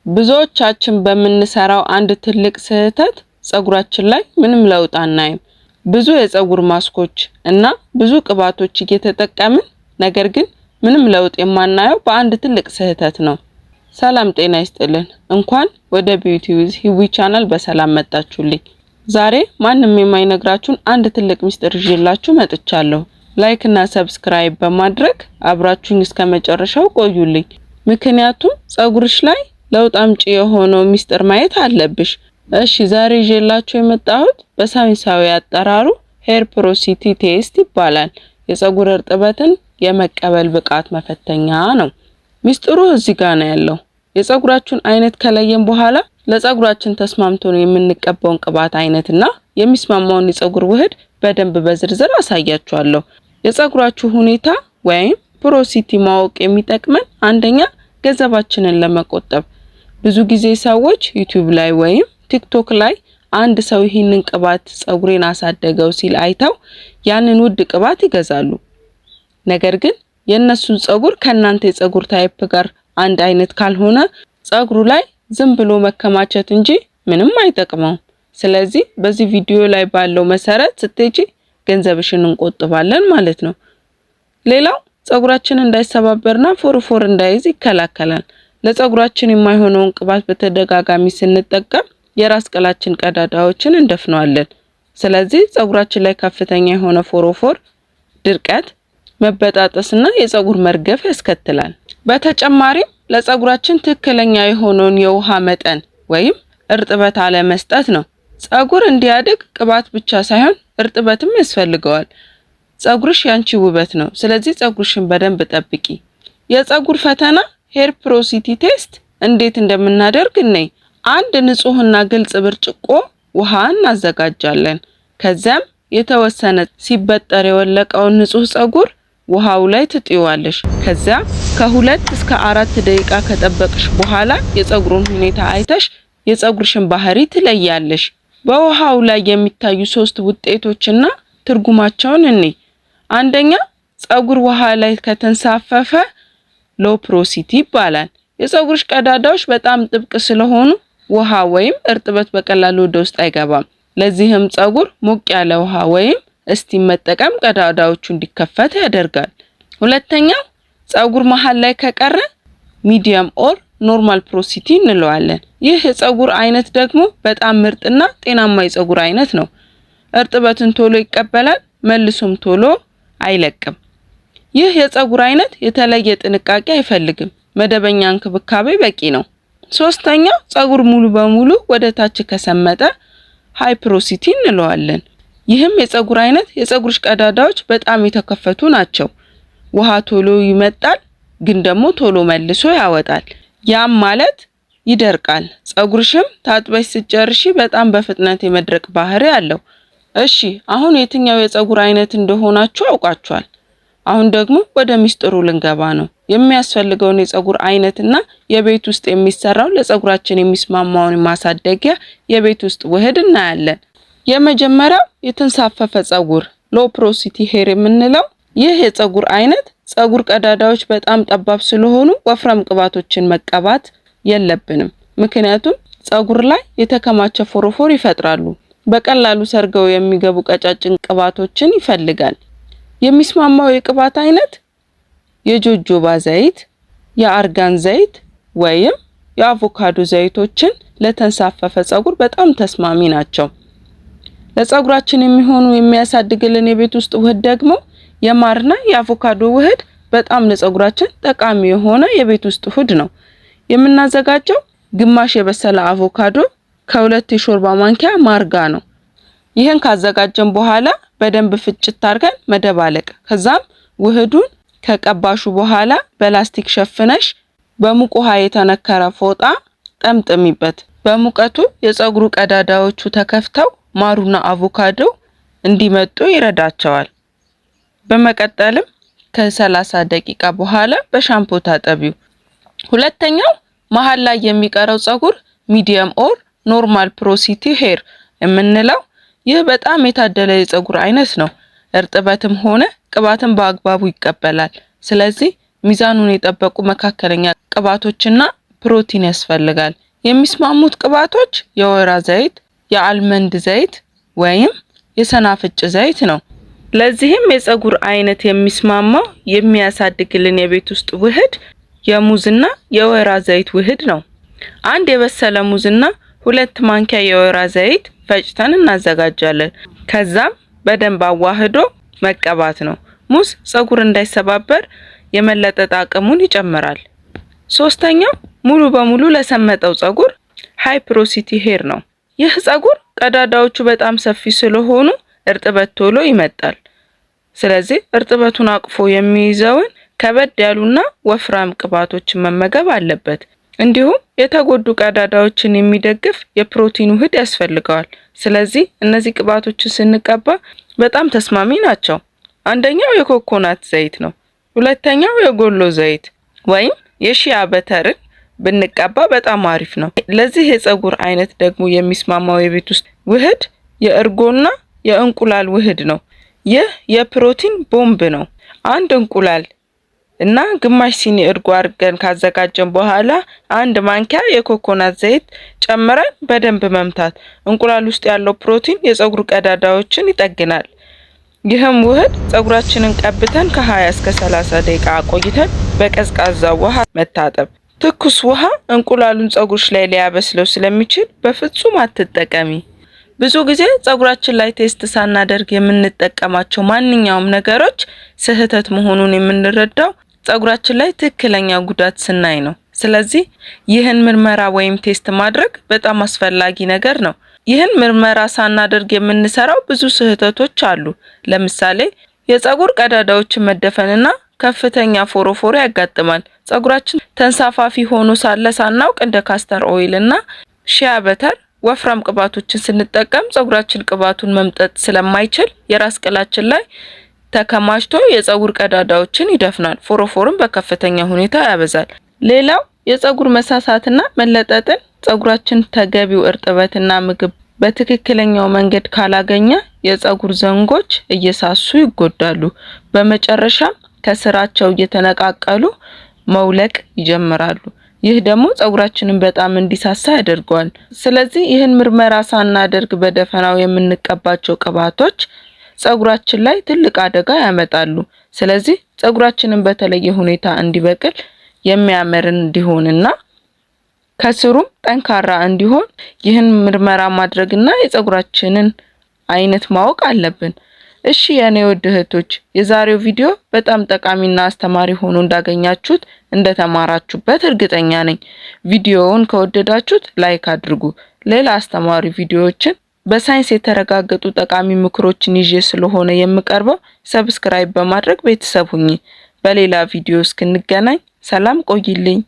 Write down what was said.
ብዙዎቻችን በምንሰራው አንድ ትልቅ ስህተት ጸጉራችን ላይ ምንም ለውጥ አናይም። ብዙ የጸጉር ማስኮች እና ብዙ ቅባቶች እየተጠቀምን ነገር ግን ምንም ለውጥ የማናየው በአንድ ትልቅ ስህተት ነው። ሰላም ጤና ይስጥልን። እንኳን ወደ ቢዩቲ ዊዝ ሂዊ ቻናል በሰላም መጣችሁልኝ። ዛሬ ማንም የማይነግራችሁን አንድ ትልቅ ሚስጥር ይዤላችሁ መጥቻለሁ። ላይክ እና ሰብስክራይብ በማድረግ አብራችሁኝ እስከመጨረሻው ቆዩልኝ። ምክንያቱም ጸጉርሽ ላይ ለውጥ አምጪ የሆነው ሚስጥር ማየት አለብሽ። እሺ ዛሬ ይዤላችሁ የመጣሁት በሳይንሳዊ አጠራሩ ሄር ፖሮሲቲ ቴስት ይባላል። የጸጉር እርጥበትን የመቀበል ብቃት መፈተኛ ነው። ሚስጥሩ እዚህ ጋር ነው ያለው። የጸጉራችሁን አይነት ከለየን በኋላ ለጸጉራችን ተስማምቶ ነው የምንቀባውን ቅባት አይነትና የሚስማማውን የጸጉር ውህድ በደንብ በዝርዝር አሳያችኋለሁ። የጸጉራችሁ ሁኔታ ወይም ፖሮሲቲ ማወቅ የሚጠቅመን አንደኛ ገንዘባችንን ለመቆጠብ። ብዙ ጊዜ ሰዎች ዩቲዩብ ላይ ወይም ቲክቶክ ላይ አንድ ሰው ይህንን ቅባት ጸጉሬን አሳደገው ሲል አይተው ያንን ውድ ቅባት ይገዛሉ። ነገር ግን የነሱን ጸጉር ከናንተ የጸጉር ታይፕ ጋር አንድ አይነት ካልሆነ ጸጉሩ ላይ ዝም ብሎ መከማቸት እንጂ ምንም አይጠቅመው። ስለዚህ በዚህ ቪዲዮ ላይ ባለው መሰረት ስትሄጂ ገንዘብሽን እንቆጥባለን ማለት ነው። ሌላው ጸጉራችን እንዳይሰባበርና ፎርፎር እንዳይዝ ይከላከላል። ለጸጉራችን የማይሆነውን ቅባት በተደጋጋሚ ስንጠቀም የራስ ቅላችን ቀዳዳዎችን እንደፍነዋለን። ስለዚህ ጸጉራችን ላይ ከፍተኛ የሆነ ፎርፎር፣ ድርቀት፣ መበጣጠስና የጸጉር መርገፍ ያስከትላል። በተጨማሪም ለጸጉራችን ትክክለኛ የሆነውን የውሃ መጠን ወይም እርጥበት አለመስጠት ነው። ጸጉር እንዲያድግ ቅባት ብቻ ሳይሆን እርጥበትም ያስፈልገዋል። ጸጉርሽ ያንቺ ውበት ነው። ስለዚህ ጸጉርሽን በደንብ ጠብቂ። የጸጉር ፈተና ሄር ፖሮሲቲ ቴስት እንዴት እንደምናደርግ ነይ። አንድ ንጹህና ግልጽ ብርጭቆ ውሃ እናዘጋጃለን። ከዛም የተወሰነ ሲበጠር የወለቀውን ንጹህ ጸጉር ውሃው ላይ ትጥዩዋለሽ። ከዛ ከ2 እስከ 4 ደቂቃ ከጠበቅሽ በኋላ የጸጉሩን ሁኔታ አይተሽ የጸጉርሽን ባህሪ ትለያለሽ። በውሃው ላይ የሚታዩ 3 ውጤቶችና ትርጉማቸውን እንይ። አንደኛ ጸጉር ውሃ ላይ ከተንሳፈፈ ሎ ፖሮሲቲ ይባላል። የጸጉርሽ ቀዳዳዎች በጣም ጥብቅ ስለሆኑ ውሃ ወይም እርጥበት በቀላሉ ወደ ውስጥ አይገባም። ለዚህም ጸጉር ሞቅ ያለ ውሃ ወይም እስቲም መጠቀም ቀዳዳዎቹ እንዲከፈት ያደርጋል። ሁለተኛው ጸጉር መሃል ላይ ከቀረ ሚዲየም ኦር ኖርማል ፖሮሲቲ እንለዋለን። ይህ የጸጉር አይነት ደግሞ በጣም ምርጥና ጤናማ የጸጉር አይነት ነው። እርጥበትን ቶሎ ይቀበላል፣ መልሶም ቶሎ አይለቅም። ይህ የጸጉር አይነት የተለየ ጥንቃቄ አይፈልግም። መደበኛ እንክብካቤ በቂ ነው። ሶስተኛው ጸጉር ሙሉ በሙሉ ወደ ታች ከሰመጠ ሃይ ፖሮሲቲ እንለዋለን። ይህም የጸጉር አይነት የጸጉርሽ ቀዳዳዎች በጣም የተከፈቱ ናቸው። ውሃ ቶሎ ይመጣል ግን ደግሞ ቶሎ መልሶ ያወጣል። ያም ማለት ይደርቃል። ጸጉርሽም ታጥበሽ ስትጨርሺ በጣም በፍጥነት የመድረቅ ባህሪ አለው። እሺ አሁን የትኛው የጸጉር አይነት እንደሆናችሁ አውቃችኋል። አሁን ደግሞ ወደ ሚስጥሩ ልንገባ ነው። የሚያስፈልገውን የጸጉር አይነትና የቤት ውስጥ የሚሰራው ለጸጉራችን የሚስማማውን ማሳደጊያ የቤት ውስጥ ውህድ እናያለን። የመጀመሪያው የተንሳፈፈ ጸጉር ሎ ፖሮሲቲ ሄር የምንለው ይህ የጸጉር አይነት ጸጉር ቀዳዳዎች በጣም ጠባብ ስለሆኑ ወፍራም ቅባቶችን መቀባት የለብንም። ምክንያቱም ጸጉር ላይ የተከማቸ ፎርፎር ይፈጥራሉ። በቀላሉ ሰርገው የሚገቡ ቀጫጭን ቅባቶችን ይፈልጋል። የሚስማማው የቅባት አይነት የጆጆባ ዘይት፣ የአርጋን ዘይት ወይም የአቮካዶ ዘይቶችን ለተንሳፈፈ ጸጉር በጣም ተስማሚ ናቸው። ለጸጉራችን የሚሆኑ የሚያሳድግልን የቤት ውስጥ ውህድ ደግሞ የማርና የአቮካዶ ውህድ በጣም ለጸጉራችን ጠቃሚ የሆነ የቤት ውስጥ ውህድ ነው። የምናዘጋጀው ግማሽ የበሰለ አቮካዶ ከ2 የሾርባ ማንኪያ ማር ጋር ነው። ይህን ካዘጋጀን በኋላ በደንብ ፍጭት አድርገን መደባለቅ። ከዛም ውህዱን ከቀባሹ በኋላ በላስቲክ ሸፍነሽ በሙቅ ውሃ የተነከረ ፎጣ ጠምጥሚበት። በሙቀቱ የጸጉሩ ቀዳዳዎቹ ተከፍተው ማሩና አቮካዶ እንዲመጡ ይረዳቸዋል። በመቀጠልም ከ30 ደቂቃ በኋላ በሻምፖ ታጠቢው። ሁለተኛው መሃል ላይ የሚቀረው ጸጉር ሚዲየም ኦር ኖርማል ፖሮሲቲ ሄር የምንለው ይህ በጣም የታደለ የጸጉር አይነት ነው። እርጥበትም ሆነ ቅባትን በአግባቡ ይቀበላል። ስለዚህ ሚዛኑን የጠበቁ መካከለኛ ቅባቶችና ፕሮቲን ያስፈልጋል። የሚስማሙት ቅባቶች የወይራ ዘይት፣ የአልመንድ ዘይት ወይም የሰናፍጭ ዘይት ነው። ለዚህም የፀጉር አይነት የሚስማማው የሚያሳድግልን የቤት ውስጥ ውህድ የሙዝና የወይራ ዘይት ውህድ ነው። አንድ የበሰለ ሙዝና 2 ማንኪያ የወይራ ዘይት ፈጭተን እናዘጋጃለን። ከዛም በደንብ አዋህዶ መቀባት ነው። ሙዝ ፀጉር እንዳይሰባበር የመለጠጥ አቅሙን ይጨምራል። ሶስተኛው ሙሉ በሙሉ ለሰመጠው ፀጉር ሃይ ፖሮሲቲ ሄር ነው። ይህ ፀጉር ቀዳዳዎቹ በጣም ሰፊ ስለሆኑ እርጥበት ቶሎ ይመጣል። ስለዚህ እርጥበቱን አቅፎ የሚይዘውን ከበድ ያሉና ወፍራም ቅባቶችን መመገብ አለበት። እንዲሁም የተጎዱ ቀዳዳዎችን የሚደግፍ የፕሮቲን ውህድ ያስፈልገዋል። ስለዚህ እነዚህ ቅባቶችን ስንቀባ በጣም ተስማሚ ናቸው። አንደኛው የኮኮናት ዘይት ነው። ሁለተኛው የጎሎ ዘይት ወይም የሺያ በተርን ብንቀባ በጣም አሪፍ ነው። ለዚህ የፀጉር አይነት ደግሞ የሚስማማው የቤት ውስጥ ውህድ የእርጎና የእንቁላል ውህድ ነው። ይህ የፕሮቲን ቦምብ ነው። አንድ እንቁላል እና ግማሽ ሲኒ እርጎ አድርገን ካዘጋጀን በኋላ 1 ማንኪያ የኮኮናት ዘይት ጨምረን በደንብ መምታት። እንቁላል ውስጥ ያለው ፕሮቲን የፀጉር ቀዳዳዎችን ይጠግናል። ይህም ውህድ ፀጉራችንን ቀብተን ከ20 እስከ 30 ደቂቃ ቆይተን በቀዝቃዛ ውሃ መታጠብ። ትኩስ ውሃ እንቁላሉን ፀጉርሽ ላይ ሊያበስለው ስለሚችል በፍጹም አትጠቀሚ። ብዙ ጊዜ ፀጉራችን ላይ ቴስት ሳናደርግ የምንጠቀማቸው ማንኛውም ነገሮች ስህተት መሆኑን የምንረዳው ፀጉራችን ላይ ትክክለኛ ጉዳት ስናይ ነው። ስለዚህ ይህን ምርመራ ወይም ቴስት ማድረግ በጣም አስፈላጊ ነገር ነው። ይህን ምርመራ ሳናደርግ የምንሰራው ብዙ ስህተቶች አሉ። ለምሳሌ የፀጉር ቀዳዳዎችን መደፈንና ከፍተኛ ፎሮፎሮ ያጋጥማል። ፀጉራችን ተንሳፋፊ ሆኖ ሳለ ሳናውቅ እንደ ካስተር ኦይል እና ሺያ በተር ወፍራም ቅባቶችን ስንጠቀም ፀጉራችን ቅባቱን መምጠጥ ስለማይችል የራስ ቅላችን ላይ ተከማችቶ የፀጉር ቀዳዳዎችን ይደፍናል። ፎሮፎርን በከፍተኛ ሁኔታ ያበዛል። ሌላው የፀጉር መሳሳትና መለጠጥን ፀጉራችን ተገቢው እርጥበትና ምግብ በትክክለኛው መንገድ ካላገኘ የፀጉር ዘንጎች እየሳሱ ይጎዳሉ። በመጨረሻም ከስራቸው እየተነቃቀሉ መውለቅ ይጀምራሉ። ይህ ደግሞ ፀጉራችንን በጣም እንዲሳሳ ያደርገዋል። ስለዚህ ይህን ምርመራ ሳናደርግ በደፈናው የምንቀባቸው ቅባቶች ፀጉራችን ላይ ትልቅ አደጋ ያመጣሉ። ስለዚህ ፀጉራችንን በተለየ ሁኔታ እንዲበቅል የሚያምር እንዲሆንና ከስሩም ጠንካራ እንዲሆን ይህን ምርመራ ማድረግና የፀጉራችንን አይነት ማወቅ አለብን። እሺ የኔ ውድ እህቶች የዛሬው ቪዲዮ በጣም ጠቃሚና አስተማሪ ሆኖ እንዳገኛችሁት እንደተማራችሁበት እርግጠኛ ነኝ። ቪዲዮውን ከወደዳችሁት ላይክ አድርጉ። ሌላ አስተማሪ ቪዲዮዎችን በሳይንስ የተረጋገጡ ጠቃሚ ምክሮችን ይዤ ስለሆነ የምቀርበው ሰብስክራይብ በማድረግ ቤተሰብ ሁኚ። በሌላ ቪዲዮ እስክንገናኝ ሰላም ቆይልኝ።